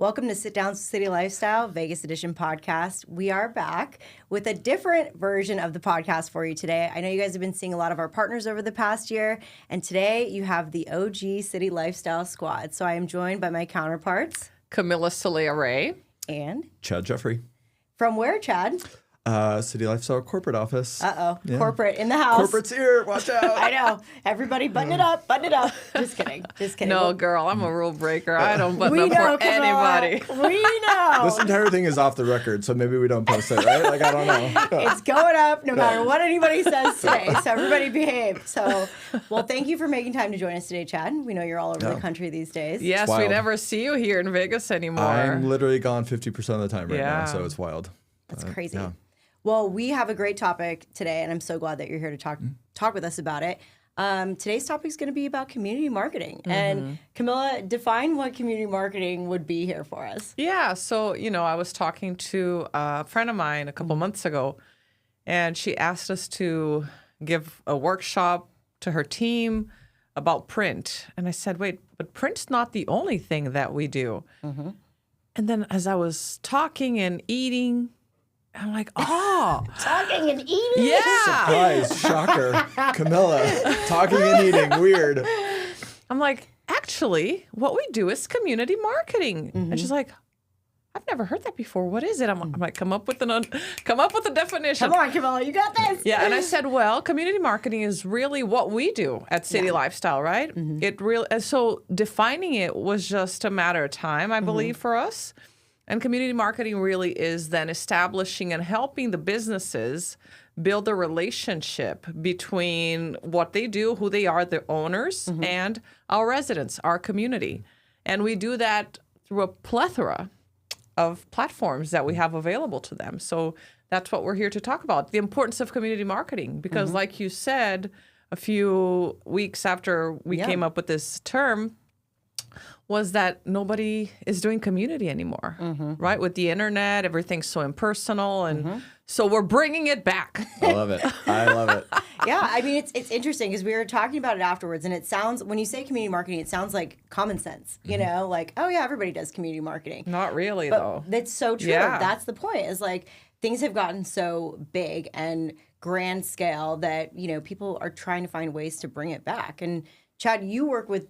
Welcome to Sit Down City Lifestyle, Vegas Edition podcast. We are back with a different version of the podcast for you today. I know you guys have been seeing a lot of our partners over the past year, and today you have the OG City Lifestyle Squad. So I am joined by my counterparts, Camilla Solea Rae and Chad Jeffry. From where, Chad? City Lifestyle corporate office. Yeah. Corporate in the house. Corporate's here. Watch out. I know. Everybody button it up. Button it up. Just kidding. No, girl, I'm a rule breaker. I don't button We up know, for anybody. We know. This entire thing is off the record, so maybe we don't post it, right? Like, I don't know. It's going up no matter what anybody says today. So everybody behave. So, well, thank you for making time to join us today, Chad. We know you're all over the country these days. Yes, we wild. never see you here in Vegas anymore. I'm literally gone 50% of the time right now, so it's wild. That's crazy. Yeah. Well, we have a great topic today, and I'm so glad that you're here to talk with us about it. Today's topic is going to be about community marketing. And Camilla, define what community marketing would be here for us. Yeah, so, I was talking to a friend of mine a couple months ago, and she asked us to give a workshop to her team about print. And I said, wait, but print's not the only thing that we do. And then as I was talking and eating, I'm like, oh. Talking and eating? Yeah. Surprise, shocker. Camilla, talking and eating, weird. I'm like, actually, what we do is community marketing. And she's like, I've never heard that before. What is it? I'm like, come up with a definition. Come on, Camilla, you got this. Yeah, and I said, well, community marketing is really what we do at City Lifestyle, right? It really, so defining it was just a matter of time, I believe, for us. And community marketing really is then establishing and helping the businesses build a relationship between what they do, who they are, the owners, and our residents, our community. And we do that through a plethora of platforms that we have available to them. So that's what we're here to talk about, the importance of community marketing. Because like you said, a few weeks after we came up with this term, was that nobody is doing community anymore, right? With the internet, everything's so impersonal. And so we're bringing it back. I love it. Yeah, I mean, it's interesting because we were talking about it afterwards, and it sounds, when you say community marketing, it sounds like common sense, you know, like, oh yeah, everybody does community marketing. Not really, but though. That's so true. Yeah. That's the point, is like, things have gotten so big and grand scale that, people are trying to find ways to bring it back. And Chad, you work with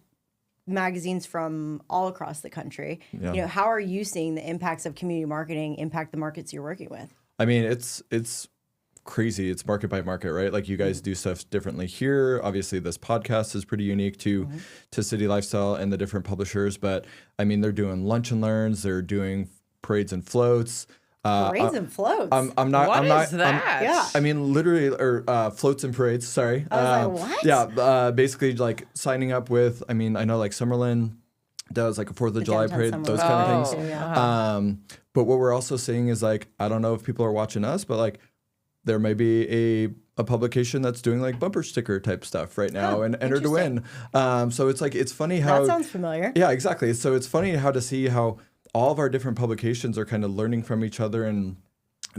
magazines from all across the country. Yeah. How are you seeing the impacts of community marketing impact the markets you're working with? I mean, it's crazy. It's market by market, right? Like, you guys do stuff differently here. Obviously, this podcast is pretty unique to City Lifestyle and the different publishers. But I mean, they're doing lunch and learns. They're doing parades and floats. Parades and floats. What is that? Yeah. I mean, literally, or floats and parades. Sorry. I was like, what? Yeah. Basically, like signing up with. I mean, I know like Summerlin does like a 4th of July parade, downtown those Summerlin. kind of things. Yeah. But what we're also seeing is, like, I don't know if people are watching us, but like, there may be a publication that's doing like bumper sticker type stuff right now and enter to win. So it's like, it's funny how that sounds familiar. Yeah, exactly. So it's funny how to see how all of our different publications are kind of learning from each other and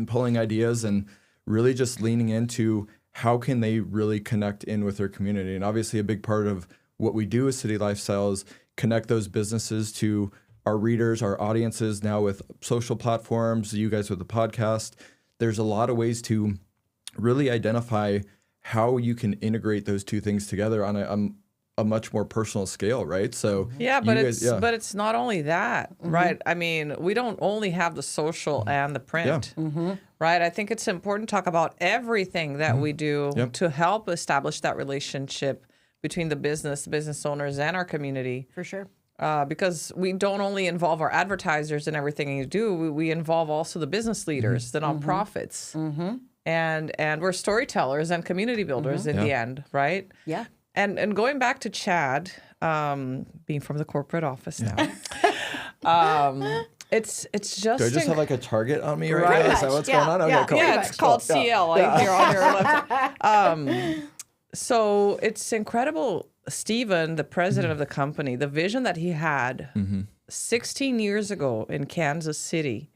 pulling ideas and really just leaning into how can they really connect in with their community. And obviously a big part of what we do with City Lifestyle is connect those businesses to our readers, our audiences now with social platforms, you guys with the podcast. There's a lot of ways to really identify how you can integrate those two things together on a much more personal scale, right? So yeah, but it's not only that, right? I mean, we don't only have the social and the print, right? I think it's important to talk about everything that we do to help establish that relationship between the business owners and our community. For sure. Because we don't only involve our advertisers in everything you do, we involve also the business leaders, the nonprofits, and we're storytellers and community builders in the end, right? Yeah. And going back to Chad, being from the corporate office now, it's just. Do I just have like a target on me right now? Is that what's going on? Okay, cool. Yeah, it's called CL. You're on your left. So it's incredible. Stephen, the president of the company, the vision that he had 16 years ago in Kansas City,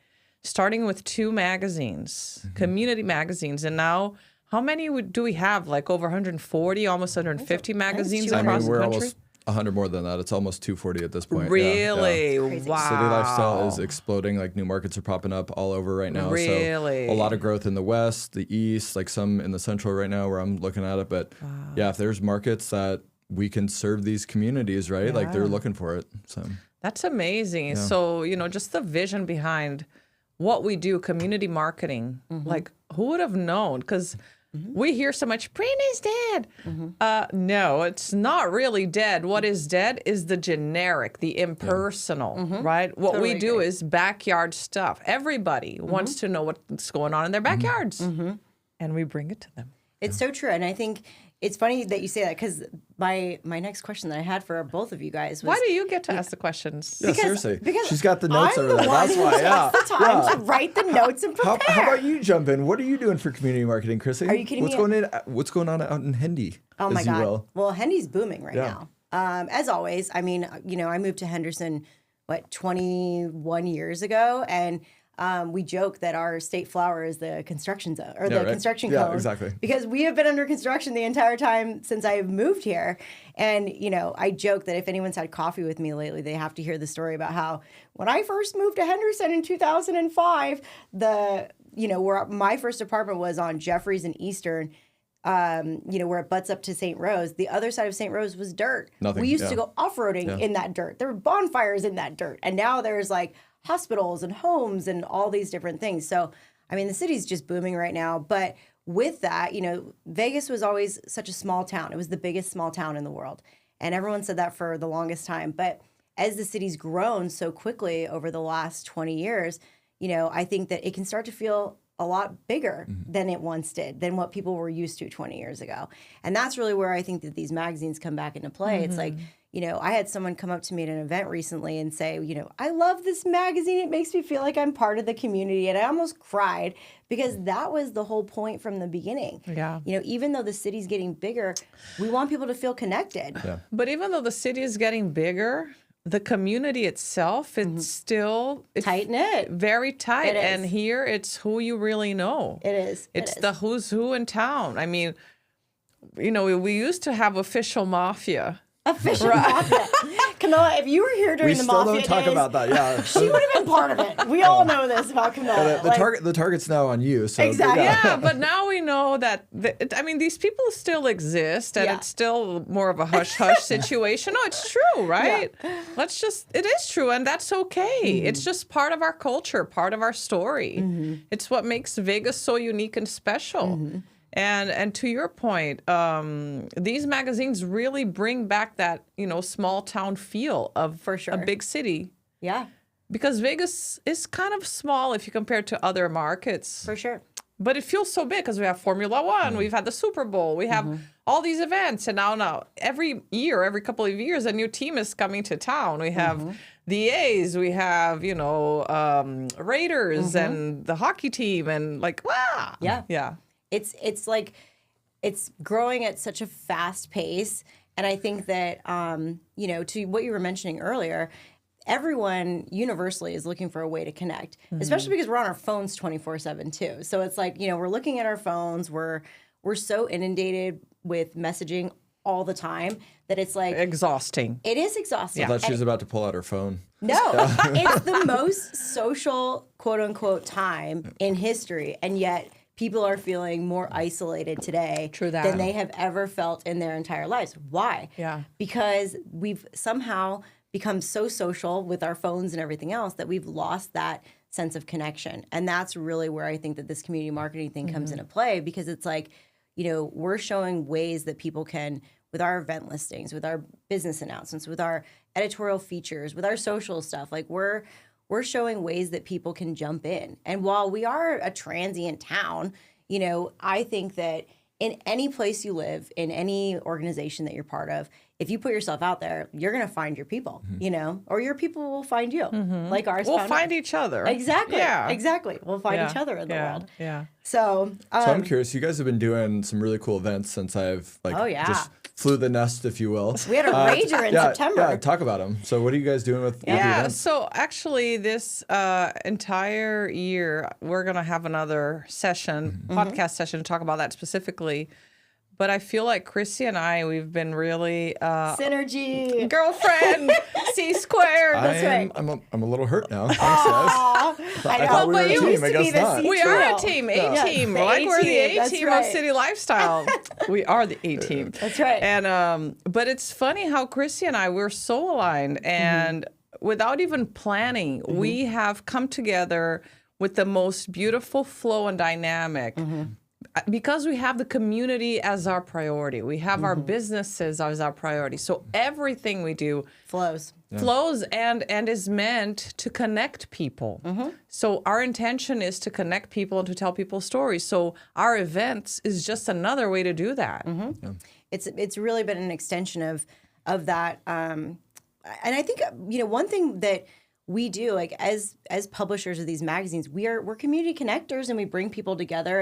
starting with 2 magazines, community magazines, and now how many do we have? Like over 140, almost 150 magazines across the country? 100 more than that. It's almost 240 at this point. Really? Yeah. Wow. City Lifestyle is exploding. Like new markets are popping up all over right now. Really? So a lot of growth in the West, the East, like some in the Central right now where I'm looking at it. But yeah, if there's markets that we can serve these communities, right? Like they're looking for it. So that's amazing. So, just the vision behind what we do, community marketing, like who would have known? Because we hear so much, print is dead. No, it's not really dead. What is dead is the generic, the impersonal, right? What we do is backyard stuff. Everybody wants to know what's going on in their backyards, and we bring it to them. It's so true. And I think it's funny that you say that because my next question that I had for both of you guys was... Why do you get to ask the questions? yeah, seriously. Because she's got the notes over there. That's why. Yeah. The time to write the notes and prepare. How about you jump in? What are you doing for community marketing, Crissie? Are you kidding me? What's going on out in Hendy? Oh my as you God. will? Well, Hendy's booming right now. As always, I mean, I moved to Henderson, 21 years ago, and we joke that our state flower is the construction zone or the construction cone. Yeah, exactly. Because we have been under construction the entire time since I've moved here. And, I joke that if anyone's had coffee with me lately, they have to hear the story about how when I first moved to Henderson in 2005, where my first apartment was on Jeffries and Eastern, where it butts up to St. Rose, the other side of St. Rose was dirt. Nothing. We used to go off-roading in that dirt. There were bonfires in that dirt. And now there's like hospitals and homes and all these different things. So, I mean, the city's just booming right now. But with that, Vegas was always such a small town. It was the biggest small town in the world. And everyone said that for the longest time. But as the city's grown so quickly over the last 20 years, I think that it can start to feel a lot bigger than it once did, than what people were used to 20 years ago. And that's really where I think that these magazines come back into play. It's like, I had someone come up to me at an event recently and say, I love this magazine. It makes me feel like I'm part of the community. And I almost cried because that was the whole point from the beginning. Yeah. Even though the city's getting bigger, we want people to feel connected. Yeah. But even though the city is getting bigger, the community itself, it's still tight-knit. Very tight. And here it's who you really know. It is. It's the who's who in town. I mean, we used to have official mafia. Official mafia. Camilla, if you were here during the mafia We still don't talk about that, yeah. She would have been part of it. We all know this about Camilla. The target's now on you. So exactly. Yeah, but now we know that, these people still exist, and it's still more of a hush-hush situation. No, it's true, right? Yeah. It is true, and that's okay. It's just part of our culture, part of our story. It's what makes Vegas so unique and special. And to your point, these magazines really bring back that, small town feel of a big city. Yeah. Because Vegas is kind of small if you compare it to other markets. For sure. But it feels so big because we have Formula One, we've had the Super Bowl, we have all these events. And now every year, every couple of years, a new team is coming to town. We have the A's, we have, Raiders and the hockey team and wow. Yeah. Yeah. It's like it's growing at such a fast pace. And I think that, to what you were mentioning earlier, everyone universally is looking for a way to connect, especially because we're on our phones 24/7 too. So it's like, we're looking at our phones. We're so inundated with messaging all the time that it's like exhausting. It is exhausting. I thought she was about to pull out her phone. No, it's the most social, quote unquote, time in history. And yet people are feeling more isolated today than they have ever felt in their entire lives. Why? Yeah. Because we've somehow become so social with our phones and everything else that we've lost that sense of connection. And that's really where I think that this community marketing thing comes into play, because it's like, we're showing ways that people can, with our event listings, with our business announcements, with our editorial features, with our social stuff, like we're showing ways that people can jump in. And while we are a transient town, I think that in any place you live, in any organization that you're part of, if you put yourself out there, you're going to find your people, or your people will find you, like ours. We'll find each other. Exactly. Yeah. Exactly. We'll find each other in the world. Yeah. So I'm curious. You guys have been doing some really cool events since I've just flew the nest, if you will. We had a rager in September. Yeah, talk about them. So what are you guys doing with the events? So actually this entire year, we're going to have another session, podcast session to talk about that specifically. But I feel like Crissie and we've been really Synergy. girlfriend, C squared. That's right. I'm a little hurt now. Thanks, Aw, I thought we were a team. I guess not. We are a team, A-team. the Like we're the A-team, that's A-team of right. City Lifestyle. We are the A-team. That's right. And but it's funny how Crissie and we're so aligned, and without even planning, we have come together with the most beautiful flow and dynamic. Because we have the community as our priority. We have our businesses as our priority. So everything we do Flows. and is meant to connect people. So our intention is to connect people and to tell people stories. So our events is just another way to do that. It's really been an extension of that. And I think one thing that we do, like as publishers of these magazines, we're community connectors, and we bring people together.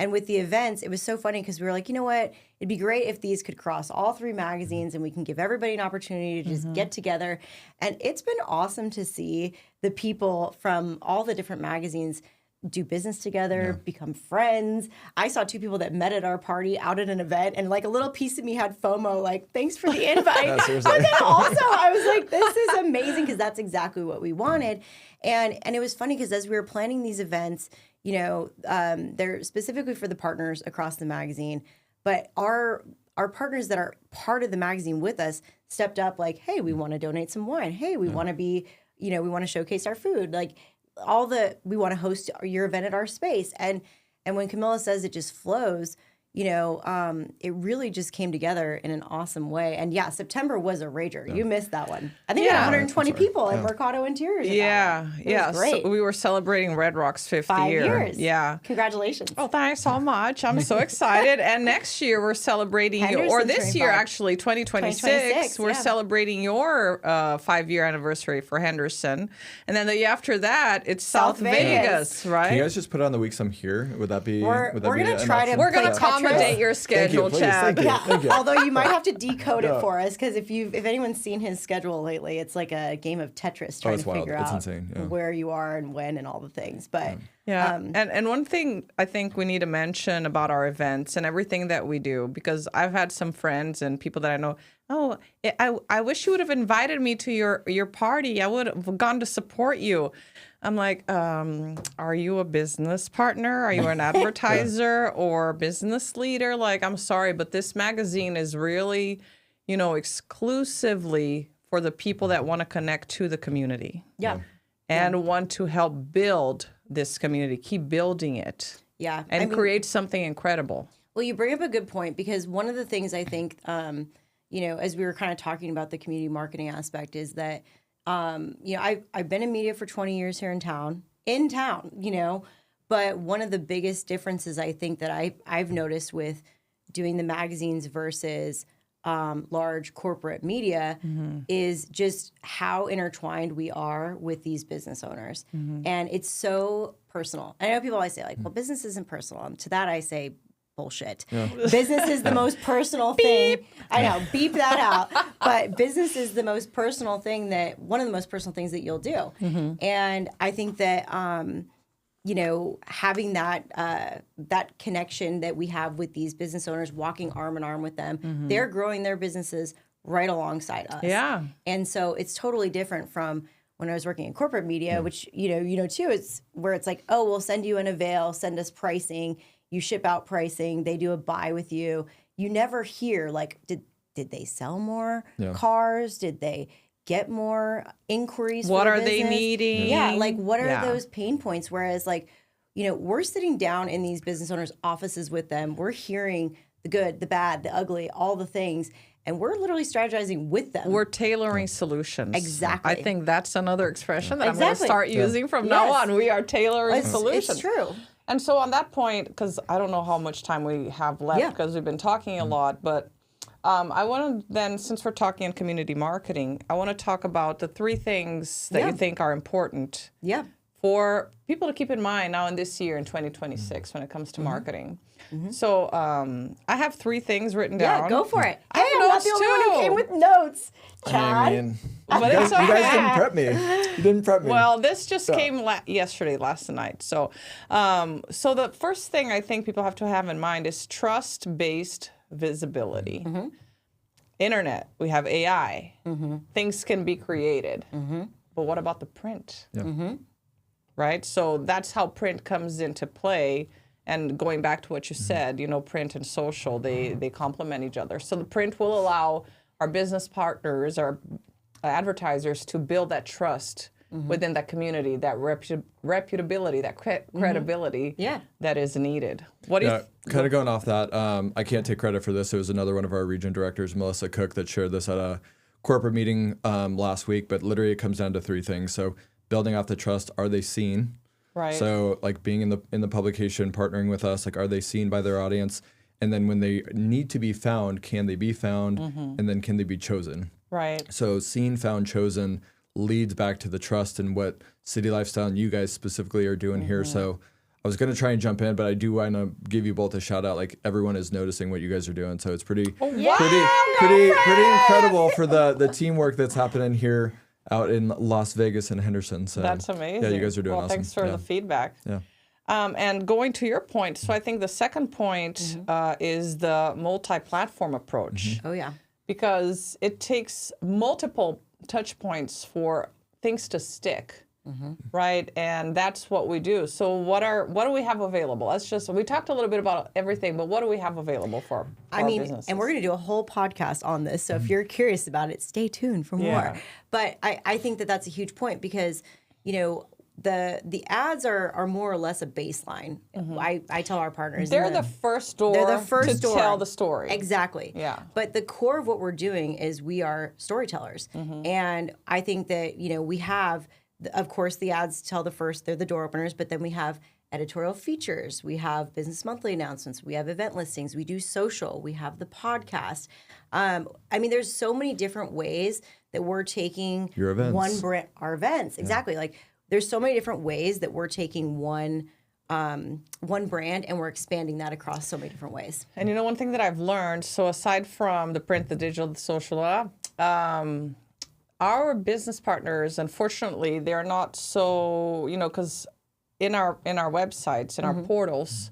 And with the events, it was so funny because we were like, you know what? It'd be great if these could cross all 3 magazines and we can give everybody an opportunity to just get together. And it's been awesome to see the people from all the different magazines do business together, become friends. I saw 2 people that met at our party out at an event, and like a little piece of me had FOMO, like, thanks for the invite. Yeah, But seriously. then also I was like, this is amazing, because that's exactly what we wanted. And it was funny because as we were planning these events, they're specifically for the partners across the magazine, but our partners that are part of the magazine with us stepped up like, hey, we want to donate some wine. Hey, we want to be, we want to showcase our food. Like we want to host your event at our space. And when Camilla says it just flows, it really just came together in an awesome way. And yeah, September was a rager. You missed that one. I think we had 120 people at Mercado Interiors. It was great. So we were celebrating Red Rock's 5th 5 year. years. Yeah. Congratulations. Oh, thanks so much. I'm so excited. And next year we're celebrating, or this 25. year actually, 2026, we're celebrating your 5-year anniversary for Henderson. And then the year after that, it's South Vegas, right? Can you guys just put it on the weeks I'm here? Would that be? We're gonna try to. We're going to play Tetris. accommodate your schedule, please. Chad. Thank you. Thank you. Although you might have to decode it for us, because if anyone's seen his schedule lately, it's like a game of Tetris trying it's to wild. figure It's out insane. Yeah. where you are and when and all the things. But Yeah. And one thing I think we need to mention about our events and everything that we do, because I've had some friends and people that I know, I wish you would have invited me to your party. I would have gone to support you. I'm like, are you a business partner? Are you an advertiser or business leader? Like, I'm sorry, but this magazine is really, exclusively for the people that want to connect to the community. yeah. And want to help build this community, keep building it. Yeah. And create something incredible. Well, you bring up a good point, because one of the things I think, as we were kind of talking about the community marketing aspect, is that, I've been in media for 20 years here in town, but one of the biggest differences I think that I've noticed with doing the magazines versus large corporate media is just how intertwined we are with these business owners. And it's so personal. I know people always say, like, well, business isn't personal. And to that I say, bullshit. Business is the most personal thing. I know, beep that out. But business is the most personal thing one of the most personal things that you'll do. And I think that, having that connection that we have with these business owners, walking arm in arm with them, they're growing their businesses right alongside us. Yeah. And so it's totally different from when I was working in corporate media, which, too, it's where it's like, oh, we'll send you an avail, send us pricing, you ship out pricing, they do a buy with you. You never hear, like, did they sell more cars? Did they get more inquiries? What for are business? they needing? Yeah, like, what are those pain points? Whereas, like, we're sitting down in these business owners' offices with them. We're hearing the good, the bad, the ugly, all the things. And we're literally strategizing with them. We're tailoring solutions. Exactly. I think that's another expression that I'm Exactly. going to start using from now on. We are tailoring solutions. It's true. And so on that point, because I don't know how much time we have left, because we've been talking a lot, but I want to then, since we're talking in community marketing, I want to talk about the 3 things that you think are important for people to keep in mind now in this year in 2026 when it comes to marketing. So I have 3 things written down. Yeah, go for it. I have I'm not notes the only one who too. came with notes, Chad. I mean, But you it's guys okay. didn't prep me. You didn't prep me. Well, this just came last night. So, so the first thing I think people have to have in mind is trust-based visibility. Internet, we have AI. Things can be created. But what about the print? Right? So that's how print comes into play. And going back to what you said, print and social, they complement each other. So the print will allow our business partners, our advertisers to build that trust within that community, that reputability, that credibility that is needed. What do you kind of going off that, I can't take credit for this. It was another one of our region directors, Melissa Cook, that shared this at a corporate meeting last week, but literally it comes down to three things. So building off the trust, are they seen? Right. So like being in the publication, partnering with us, like are they seen by their audience? And then when they need to be found, can they be found? And then can they be chosen? Right. So seen, found, chosen leads back to the trust and what City Lifestyle and you guys specifically are doing here. So I was going to try and jump in, but I do want to give you both a shout out. Like everyone is noticing what you guys are doing. So it's pretty incredible for the teamwork that's happening here out in Las Vegas and Henderson. So that's amazing. Yeah, you guys are doing awesome. Thanks for the feedback. Yeah. And going to your point, so I think the second point is the multi-platform approach. Oh, yeah. Because it takes multiple touch points for things to stick, right? And that's what we do. So what do we have available? We talked a little bit about everything, but what do we have available for our businesses? And we're going to do a whole podcast on this. So if you're curious about it, stay tuned for more. But I think that that's a huge point because, the ads are more or less a baseline. I tell our partners they're the first door to tell the story. Exactly. Yeah. But the core of what we're doing is we are storytellers. And I think that, we have, of course, the ads tell they're the door openers, but then we have editorial features. We have business monthly announcements. We have event listings. We do social. We have the podcast. There's so many different ways that we're taking your events. Our events. Exactly. Like, there's so many different ways that we're taking one brand and we're expanding that across so many different ways. And one thing that I've learned, so aside from the print, the digital, the social, our business partners, unfortunately, they're not so, because in our websites, in our portals,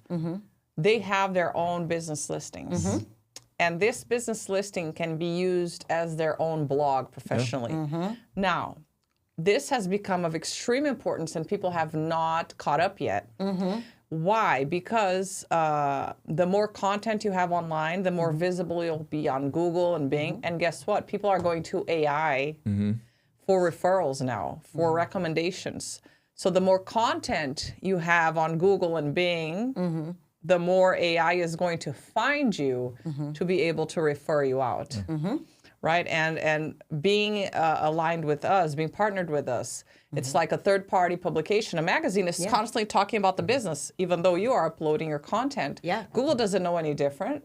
they have their own business listings. And this business listing can be used as their own blog professionally. Now, this has become of extreme importance and people have not caught up yet. Why? Because the more content you have online, the more visible you'll be on Google and Bing. And guess what? People are going to AI for referrals now, for recommendations. So the more content you have on Google and Bing, the more AI is going to find you to be able to refer you out. Right? And being aligned with us, being partnered with us, it's like a third-party publication. A magazine is constantly talking about the business, even though you are uploading your content. Google doesn't know any different.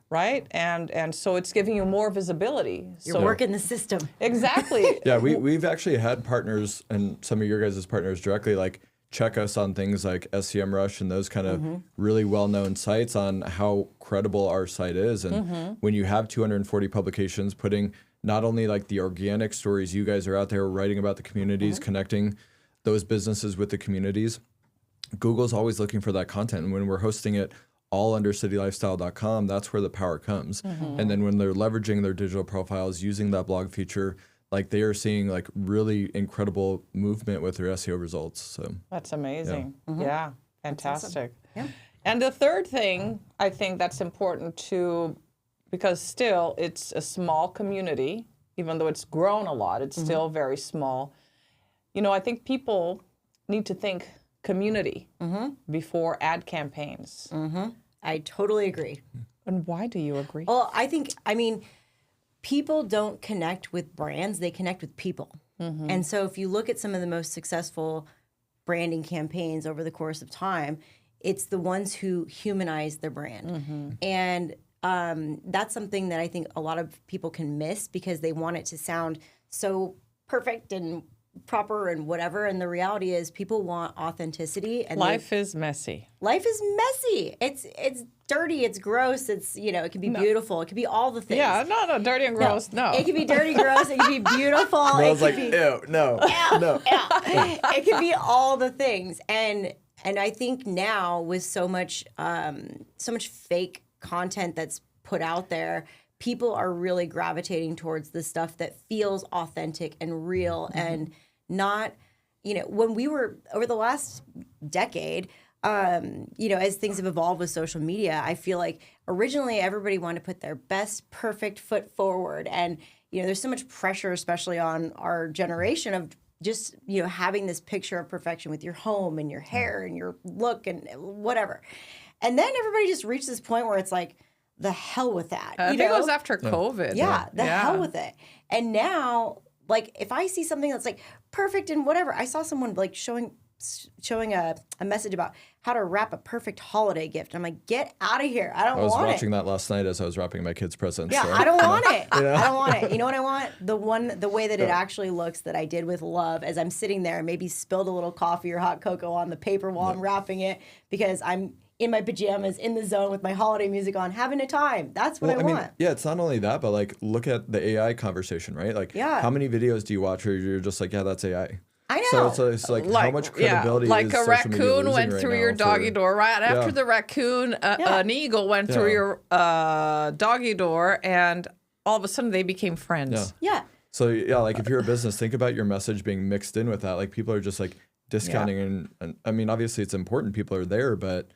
Right? And so it's giving you more visibility. You're working the system. Exactly. We've actually had partners, and some of your guys' partners directly, like, check us on things like SEMrush and those kind of really well-known sites on how credible our site is. And when you have 240 publications putting not only like the organic stories you guys are out there writing about the communities, connecting those businesses with the communities, Google's always looking for that content. And when we're hosting it all under citylifestyle.com, that's where the power comes. And then when they're leveraging their digital profiles, using that blog feature, like they are seeing like really incredible movement with their SEO results. So that's amazing. Fantastic. Awesome. And the third thing I think that's important too, because still it's a small community, even though it's grown a lot, it's still very small. I think people need to think community before ad campaigns. I totally agree. And why do you agree? Well, people don't connect with brands, they connect with people. And so if you look at some of the most successful branding campaigns over the course of time, it's the ones who humanize their brand. And that's something that I think a lot of people can miss because they want it to sound so perfect and proper and whatever. And the reality is people want authenticity. And life is messy. Life is messy. It's dirty. It's gross. It's, it can be beautiful. It can be all the things. Yeah, no, dirty and gross. No. It can be dirty, gross. It can be beautiful. I was like, ew, no. It can be all the things. And I think now with so much fake content that's put out there, people are really gravitating towards the stuff that feels authentic and real and not, when we were over the last decade, as things have evolved with social media, I feel like originally everybody wanted to put their best perfect foot forward. And, there's so much pressure, especially on our generation of just, having this picture of perfection with your home and your hair and your look and whatever. And then everybody just reached this point where it's like, the hell with that. I think it was after COVID. Yeah, the hell with it. And now, like, if I see something that's like perfect and whatever, I saw someone like showing a message about how to wrap a perfect holiday gift. I'm like, get out of here. I don't want it. I was watching that last night as I was wrapping my kids' presents. Yeah, so. I don't want it. I don't want it. You know what I want? The way that it actually looks that I did with love as I'm sitting there and maybe spilled a little coffee or hot cocoa on the paper while I'm wrapping it because I'm in my pajamas in the zone with my holiday music on, having a time. That's what I want. Yeah, it's not only that, but like look at the AI conversation, right? Like how many videos do you watch where you're just like, yeah, that's AI? I know. So it's like how much credibility is like a social media raccoon losing went right through now your doggy door. Right after the raccoon, an eagle went through your doggy door, and all of a sudden they became friends. Yeah. So like if you're a business, think about your message being mixed in with that. Like people are just like discounting, and I mean, obviously it's important. People are there, but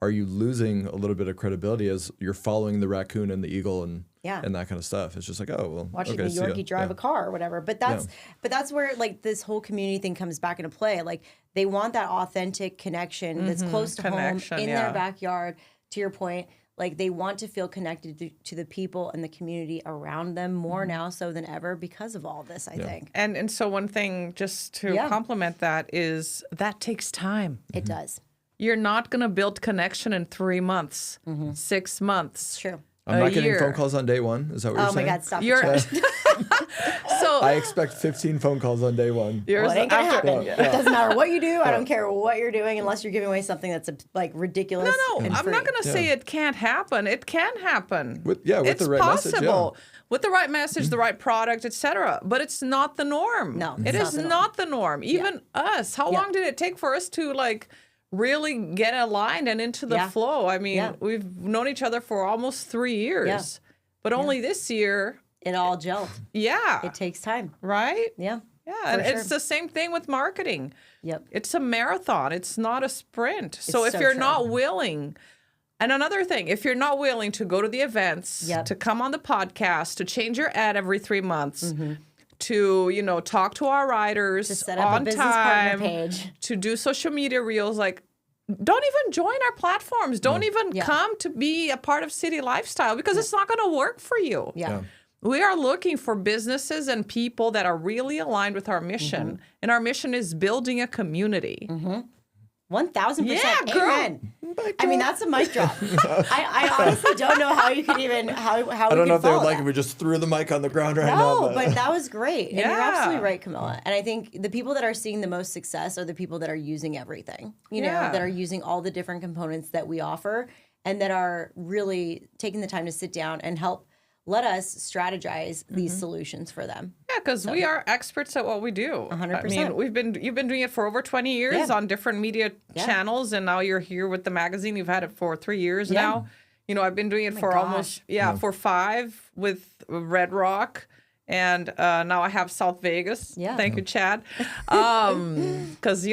are you losing a little bit of credibility as you're following the raccoon and the eagle and that kind of stuff? It's just like, oh, well, watching the Yorkie drive a car or whatever. But that's where like this whole community thing comes back into play. Like they want that authentic connection that's close to home in their backyard. To your point, like they want to feel connected to the people and the community around them more now so than ever because of all this, I think. And so one thing just to complement that is that takes time. It does. You're not going to build connection in 3 months, 6 months. True. I'm not getting phone calls on day one. Is that what you're saying? Oh my God, stop. So I expect 15 phone calls on day one. Well, it ain't gonna happen. It doesn't matter what you do. I don't care what you're doing unless you're giving away something that's like ridiculous. No, I'm not going to say it can't happen. It can happen. With the right message. It's possible. With the right message, the right product, etc. But it's not the norm. No, it is not the norm. Even us. How long did it take for us to like really get aligned and into the flow? I mean, we've known each other for almost 3 years, but only this year it all gelled. Yeah, it takes time, right? Yeah, and it's the same thing with marketing. Yep, it's a marathon. It's not a sprint. So if you're not willing. And another thing, if you're not willing to go to the events, to come on the podcast, to change your ad every 3 months, to talk to our writers to set up on a business time, partner page, to do social media reels, like don't even join our platforms. Don't even come to be a part of City Lifestyle because it's not going to work for you. Yeah. We are looking for businesses and people that are really aligned with our mission, and our mission is building a community. 1,000%. Yeah, girl. Amen. I mean, that's a mic drop. I honestly don't know how you could even how I don't know if they would like if we just threw the mic on the ground right now. No, but that was great. And you're absolutely right, Camilla. And I think the people that are seeing the most success are the people that are using everything, you know, that are using all the different components that we offer and that are really taking the time to sit down and help let us strategize these solutions for them. Yeah, because we are experts at what we do. 100%. I mean, you've been doing it for over 20 years on different media channels, and now you're here with the magazine. You've had it for 3 years now. You know, I've been doing it for almost for 5 with Red Rock. And now I have South Vegas. Yeah. Thank you, Chad. Because,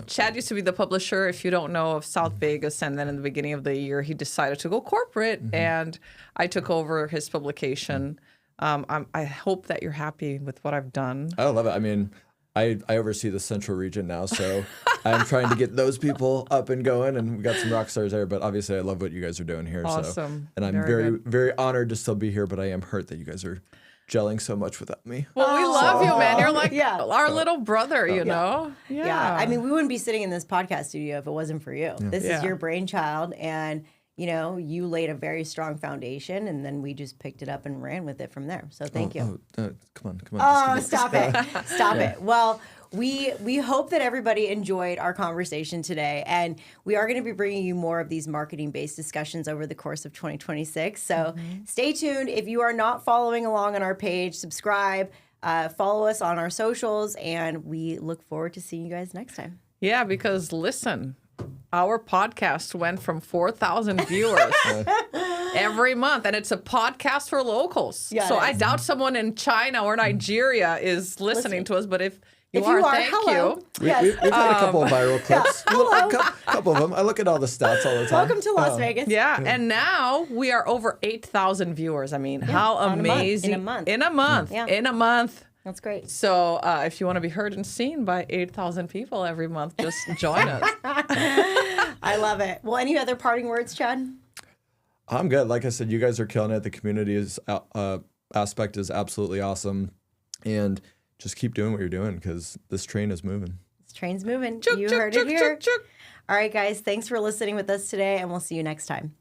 Chad used to be the publisher, if you don't know, of South Vegas. And then in the beginning of the year, he decided to go corporate. And I took over his publication. I hope that you're happy with what I've done. I love it. I mean, I oversee the central region now. So I'm trying to get those people up and going. And we got some rock stars there. But obviously, I love what you guys are doing here. Awesome. And I'm very, very honored to still be here. But I am hurt that you guys are gelling so much without me. Well, we love you, man. You're like our little brother, you know? Yeah. I mean, we wouldn't be sitting in this podcast studio if it wasn't for you. This is your brainchild. And, you laid a very strong foundation. And then we just picked it up and ran with it from there. So thank you. Come on. Oh, stop it. Stop it. Well, we hope that everybody enjoyed our conversation today, and we are going to be bringing you more of these marketing-based discussions over the course of 2026. So stay tuned. If you are not following along on our page, subscribe, follow us on our socials, and we look forward to seeing you guys next time. Yeah, because listen, our podcast went from 4,000 viewers every month, and it's a podcast for locals. Yeah, so it I is. doubt someone in China or Nigeria is listening to us, but if you If are, you are, thank hello. you. Yes. We've had a couple of viral clips. Hello. A couple of them. I look at all the stats all the time. Welcome to Las Vegas. Yeah, and now we are over 8,000 viewers. I mean, how on a month. amazing. In a month. In a month. Yeah. In a month. That's great. So if you want to be heard and seen by 8,000 people every month, just join us. I love it. Well, any other parting words, Chad? I'm good. Like I said, you guys are killing it. The community aspect is absolutely awesome. And just keep doing what you're doing because this train is moving. This train's moving. Chuk, You chuk, heard chuk, it here. chuk, chuk. All right, guys. Thanks for listening with us today, and we'll see you next time.